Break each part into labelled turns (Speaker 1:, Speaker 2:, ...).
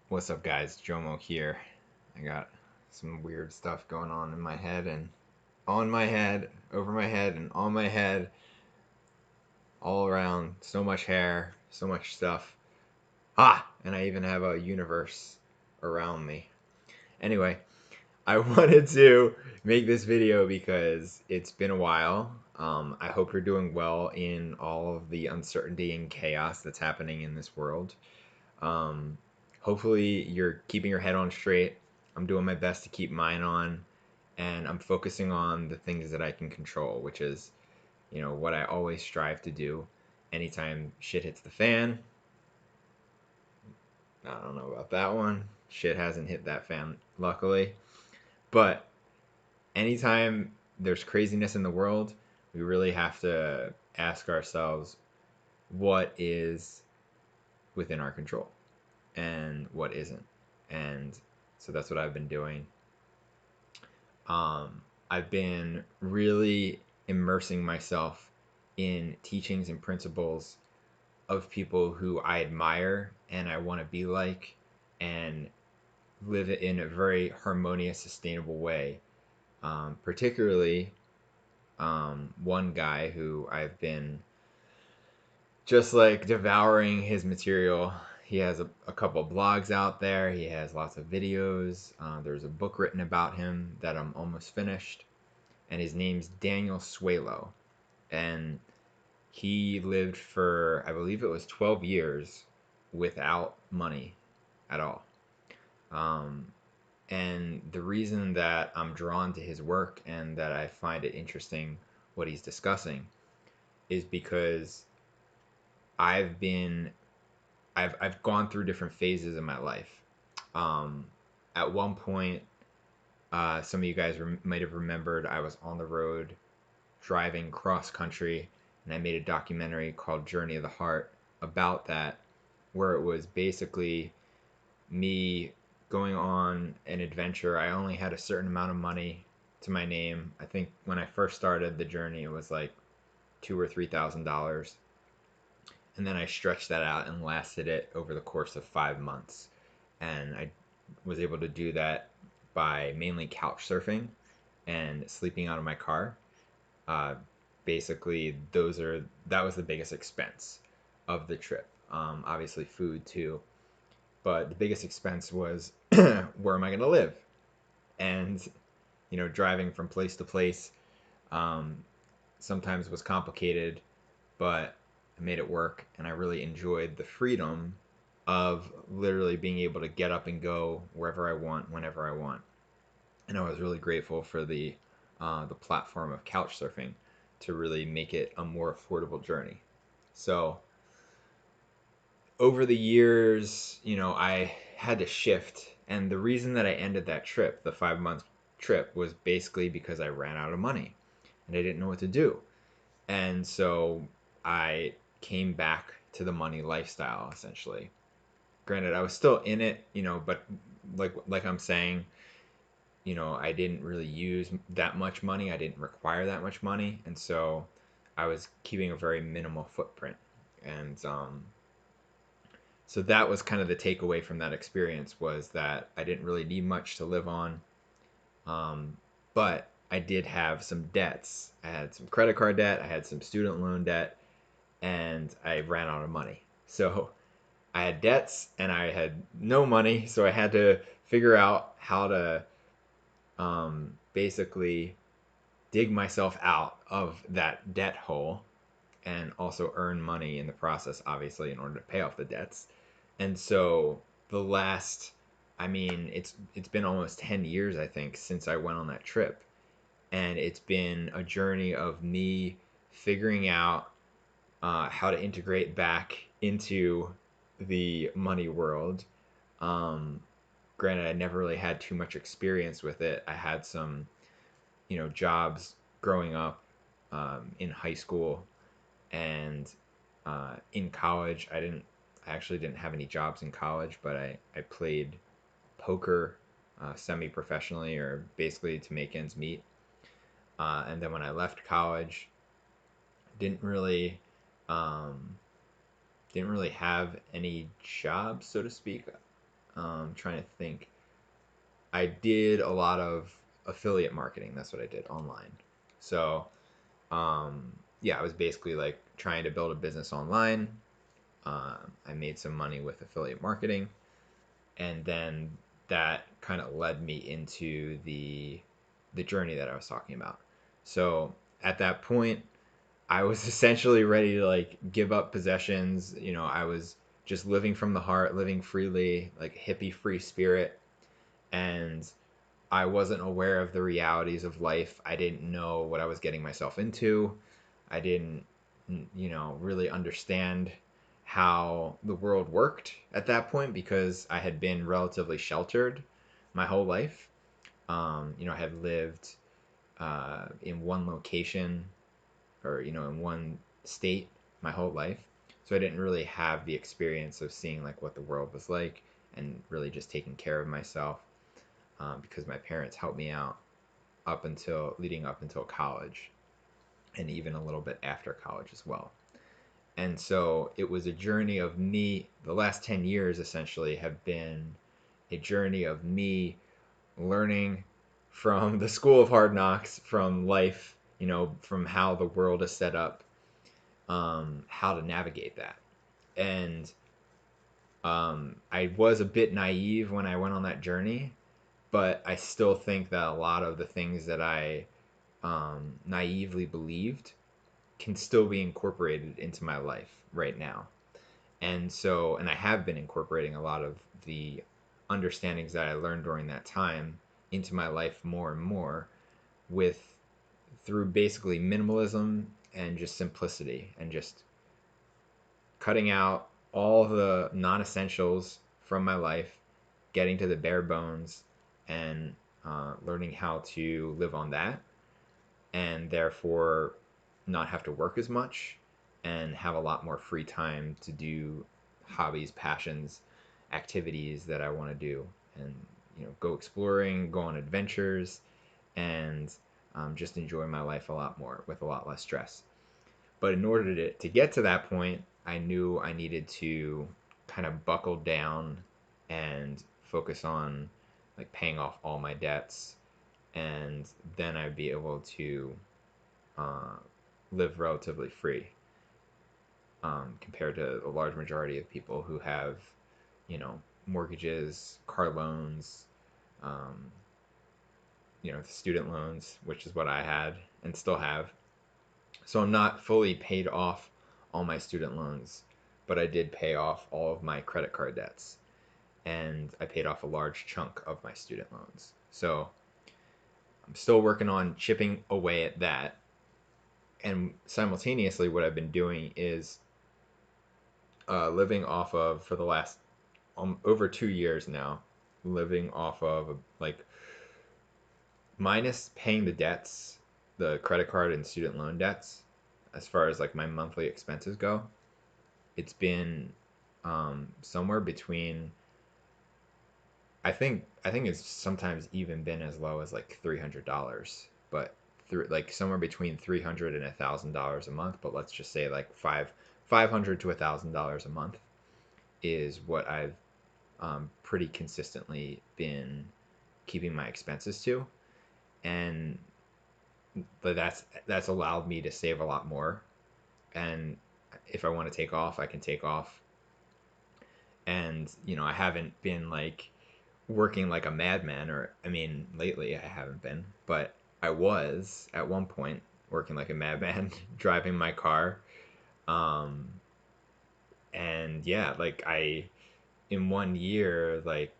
Speaker 1: What's up, guys? Jomo here. I got some weird stuff going on in my head and on my head, over my head, and on my head, all around. So much hair, so much stuff. And I even have a universe around me. Anyway, I wanted to make this video because it's been a while. I hope you're doing well in all of the uncertainty and chaos that's happening in this world. Um, Hopefully, you're keeping your head on straight. I'm doing my best to keep mine on, and I'm focusing on the things that I can control, which is, what I always strive to do. Anytime shit hits the fan, I don't know about that one. Shit hasn't hit that fan, luckily. But anytime there's craziness in the world, we really have to ask ourselves what is within our control and what isn't. And so that's what I've been doing. I've been really immersing myself in teachings and principles of people who I admire and I want to be like and live it in a very harmonious, sustainable way. Particularly, one guy who I've been just like devouring his material. He has a couple of blogs out there. He has lots of videos. There's a book written about him that I'm almost finished, and his name's Daniel Suelo. And he lived for, I believe it was 12 years without money at all. Um, and the reason that I'm drawn to his work and that I find it interesting what he's discussing is because I've been I've gone through different phases in my life. Um, at one point, some of you guys might have remembered I was on the road driving cross country, and I made a documentary called Journey of the Heart about that, where it was basically me going on an adventure. I only had a certain amount of money to my name. I think when I first started the journey, it was like $2,000 or $3,000, and then I stretched that out and lasted it over the course of 5 months. And I was able to do that by mainly couch surfing and sleeping out of my car. Uh, Basically, that was the biggest expense of the trip. Obviously, food too, but the biggest expense was where am I going to live? And driving from place to place um, sometimes was complicated, but I made it work, and I really enjoyed the freedom of literally being able to get up and go wherever I want, whenever I want. And I was really grateful for the platform of couch surfing to really make it a more affordable journey. So over the years, I had to shift, and the reason that I ended that trip, the 5 month trip, was basically because I ran out of money and I didn't know what to do. And so I came back to the money lifestyle essentially. Granted, I was still in it, but like I'm saying, I didn't really use that much money. I didn't require that much money, and so I was keeping a very minimal footprint. And so that was kind of the takeaway from that experience, was that I didn't really need much to live on, but I did have some debts. I had some credit card debt, I had some student loan debt, and I ran out of money. So I had debts and I had no money, so I had to figure out how to basically dig myself out of that debt hole and also earn money in the process, obviously, in order to pay off the debts. And so the last, I mean, it's been almost 10 years, I think, since I went on that trip. And it's been a journey of me figuring out how to integrate back into the money world. Um, Granted, I never really had too much experience with it. I had some, jobs growing up in high school and in college. I actually didn't have any jobs in college, but I played poker semi professionally or basically to make ends meet. And then when I left college, didn't really um, didn't really have any jobs, so to speak. Trying to think. I did a lot of affiliate marketing. That's what I did online. So, yeah, I was basically like trying to build a business online. I made some money with affiliate marketing, and then that kind of led me into the journey that I was talking about. So at that point, I was essentially ready to like give up possessions. I was just living from the heart, living freely, like hippie free spirit, and I wasn't aware of the realities of life. I didn't know what I was getting myself into. I didn't, really understand how the world worked at that point because I had been relatively sheltered my whole life. I had lived in one location or, in one state my whole life. So I didn't really have the experience of seeing like what the world was like and really just taking care of myself because my parents helped me out leading up until college and even a little bit after college as well. And so it was a journey of me, the last 10 years essentially have been a journey of me learning from the school of hard knocks, from life, from how the world is set up, how to navigate that. And I was a bit naive when I went on that journey, but I still think that a lot of the things that I naively believed can still be incorporated into my life right now. And I have been incorporating a lot of the understandings that I learned during that time into my life more and more with through basically minimalism and just simplicity and just cutting out all the non-essentials from my life, getting to the bare bones, and learning how to live on that, and therefore not have to work as much and have a lot more free time to do hobbies, passions, activities that I want to do, and go exploring, go on adventures, and just enjoy my life a lot more with a lot less stress. But in order to get to that point, I knew I needed to kind of buckle down and focus on like paying off all my debts, and then I'd be able to uh, live relatively free compared to a large majority of people who have, mortgages, car loans, um, student loans, which is what I had and still have. So I'm not fully paid off all my student loans, but I did pay off all of my credit card debts, and I paid off a large chunk of my student loans. So I'm still working on chipping away at that. And simultaneously, what I've been doing is living off of, for the last over 2 years now, living off of like minus paying the debts, the credit card and student loan debts, as far as like my monthly expenses go. It's been somewhere between, I think it's sometimes even been as low as like $300, but through like somewhere between $300 and $1,000 a month. But let's just say like $500 to $1,000 a month is what I've pretty consistently been keeping my expenses to, and but that's allowed me to save a lot more. And if I want to take off, I can take off. And I haven't been like working like a madman, or I mean, lately I haven't been, but I was at one point working like a madman, driving my car. Um, and yeah, like in 1 year, like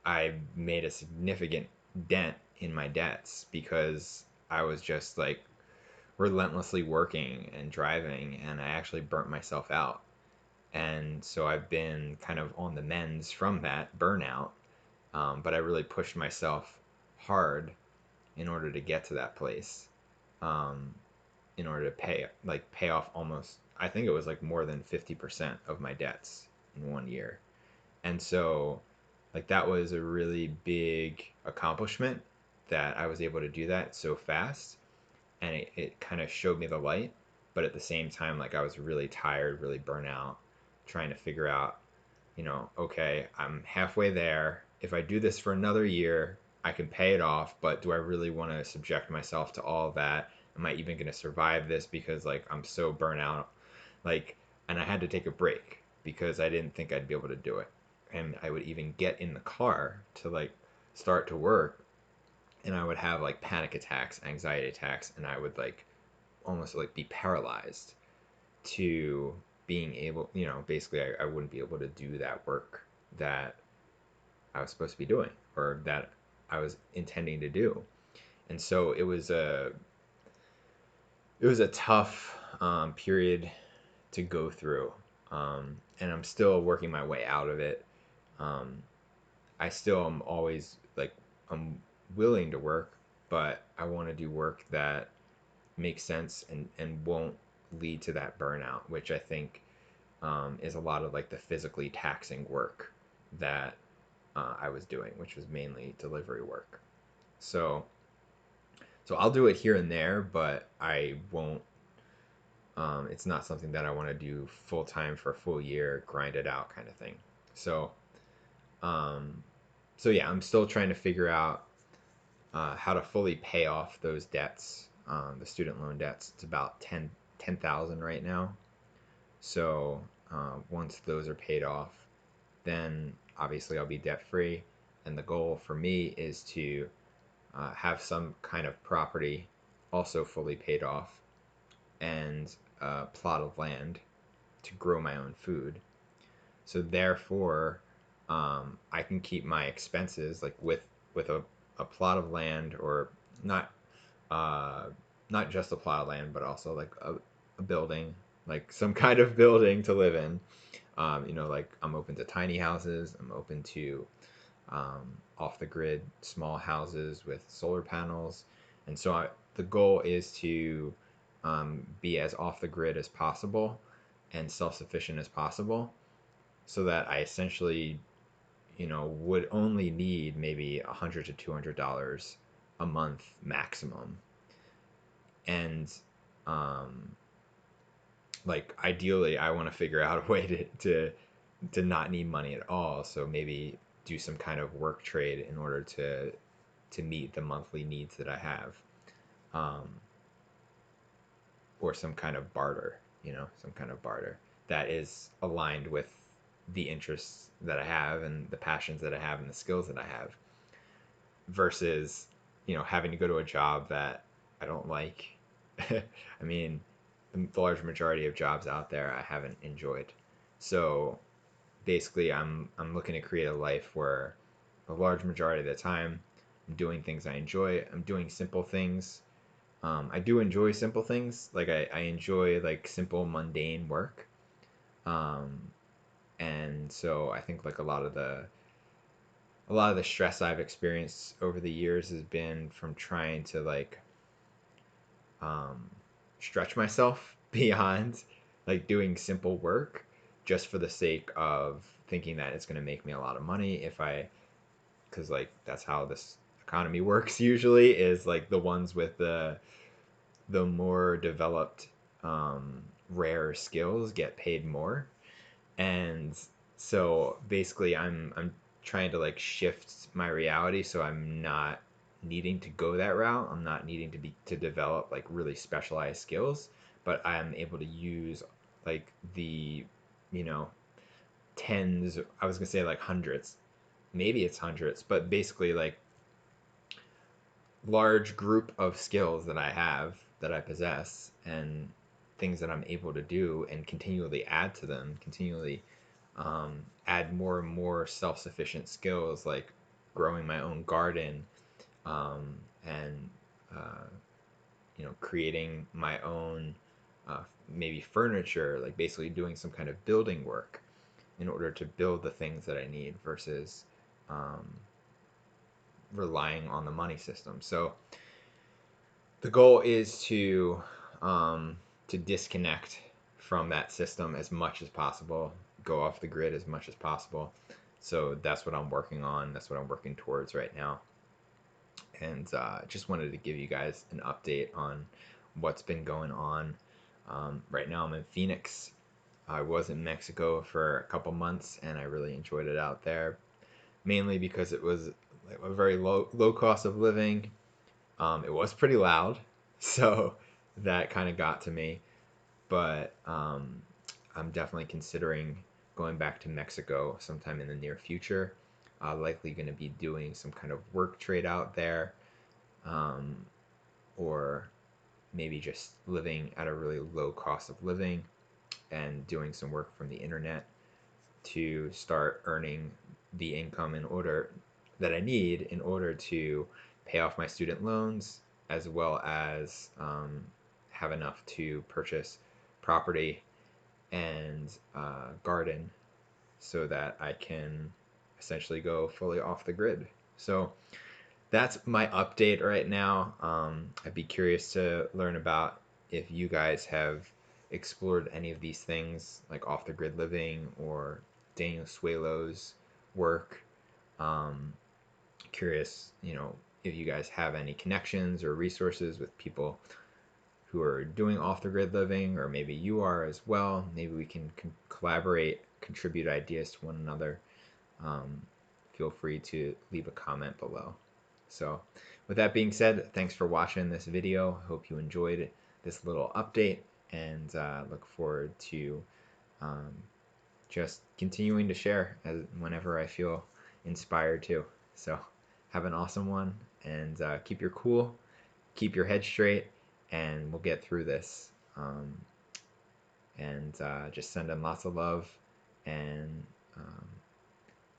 Speaker 1: I made a significant dent in my debts because I was just like relentlessly working and driving, and I actually burnt myself out. And so I've been kind of on the mends from that burnout, but I really pushed myself hard in order to get to that place, um, in order to pay off almost, I think it was like more than 50% of my debts in 1 year. And so like that was a really big accomplishment that I was able to do that so fast, and it kind of showed me the light. But at the same time, like I was really tired, really burnt out, trying to figure out okay, I'm halfway there. If I do this for another year, I can pay it off, but do I really want to subject myself to all of that? Am I even going to survive this? Because like I'm so burnt out. Like, and I had to take a break because I didn't think I'd be able to do it. And I would even get in the car to like start to work, and I would have like panic attacks, anxiety attacks, and I would like almost like be paralyzed to being able, basically I wouldn't be able to do that work that I was supposed to be doing or that I was intending to do. And so it was a tough period to go through. And I'm still working my way out of it. Um, I still am always like, I'm willing to work, but I want to do work that makes sense and won't lead to that burnout, which I think is a lot of like the physically taxing work that I was doing, which was mainly delivery work. So, so I'll do it here and there, but I won't. It's not something that I want to do full time for a full year, grind it out kind of thing. So, um, so yeah, I'm still trying to figure out how to fully pay off those debts, the student loan debts. It's about 10,000 right now. So once those are paid off, then obviously I'll be debt free. And the goal for me is to have some kind of property also fully paid off and a plot of land to grow my own food. So therefore, I can keep my expenses like with a plot of land, or not uh, not just a plot of land, but also like a building, like some kind of building to live in. Like I'm open to tiny houses. I'm open to off the grid small houses with solar panels. And so the goal is to be as off the grid as possible and self sufficient as possible so that I essentially, would only need maybe $100 to $200 a month maximum. And um, like ideally, I want to figure out a way to not need money at all. So maybe do some kind of work trade in order to meet the monthly needs that I have, um, or some kind of barter. Some kind of barter that is aligned with the interests that I have and the passions that I have and the skills that I have, versus having to go to a job that I don't like. I mean, the large majority of jobs out there I haven't enjoyed. So basically, I'm looking to create a life where a large majority of the time I'm doing things I enjoy. I'm doing simple things. I do enjoy simple things. Like I enjoy like simple mundane work. Um, and so I think like a lot of the stress I've experienced over the years has been from trying to like um, stretch myself beyond like doing simple work just for the sake of thinking that it's going to make me a lot of money if I, because like that's how this economy works usually, is like the ones with the more developed rare skills get paid more. And so basically I'm trying to like shift my reality so I'm not needing to go that route. I'm not needing to develop like really specialized skills, but I'm able to use like the, you know, tens, I was gonna say like hundreds, maybe it's hundreds, but basically like large group of skills that I have, that I possess, and things that I'm able to do, and continually add to them, continually add more and more self sufficient skills like growing my own garden, and uh, creating my own maybe furniture, like basically doing some kind of building work in order to build the things that I need versus um, relying on the money system. So the goal is to disconnect from that system as much as possible, go off the grid as much as possible. So that's what I'm working on. That's what I'm working towards right now. And just wanted to give you guys an update on what's been going on. Right now, I'm in Phoenix. I was in Mexico for a couple months and I really enjoyed it out there, mainly because it was like a very low cost of living. It was pretty loud, so that kind of got to me. But I'm definitely considering going back to Mexico sometime in the near future. Likely going to be doing some kind of work trade out there, um, or maybe just living at a really low cost of living and doing some work from the internet to start earning the income in order that I need in order to pay off my student loans, as well as have enough to purchase property and garden so that I can essentially go fully off the grid. So that's my update right now. I'd be curious to learn about if you guys have explored any of these things, like off the grid living or Daniel Suelo's work. Um, Curious, if you guys have any connections or resources with people who are doing off the grid living, or maybe you are as well. Maybe we can collaborate, contribute ideas to one another. Um, Feel free to leave a comment below. So, with that being said, thanks for watching this video. Hope you enjoyed this little update, and look forward to um, just continuing to share whenever I feel inspired to. So, have an awesome one, and keep your cool, keep your head straight, and we'll get through this. And just send them lots of love and um,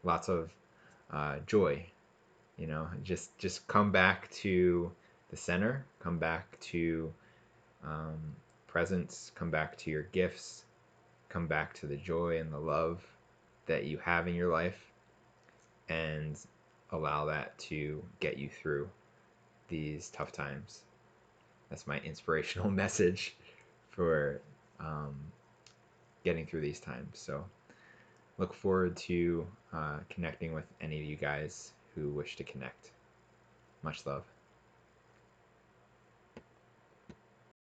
Speaker 1: lots of joy. Just come back to the center, come back to um, presence, come back to your gifts, come back to the joy and the love that you have in your life, and allow that to get you through these tough times. That's my inspirational message for um, getting through these times. So look forward to connecting with any of you guys who wish to connect. Much love.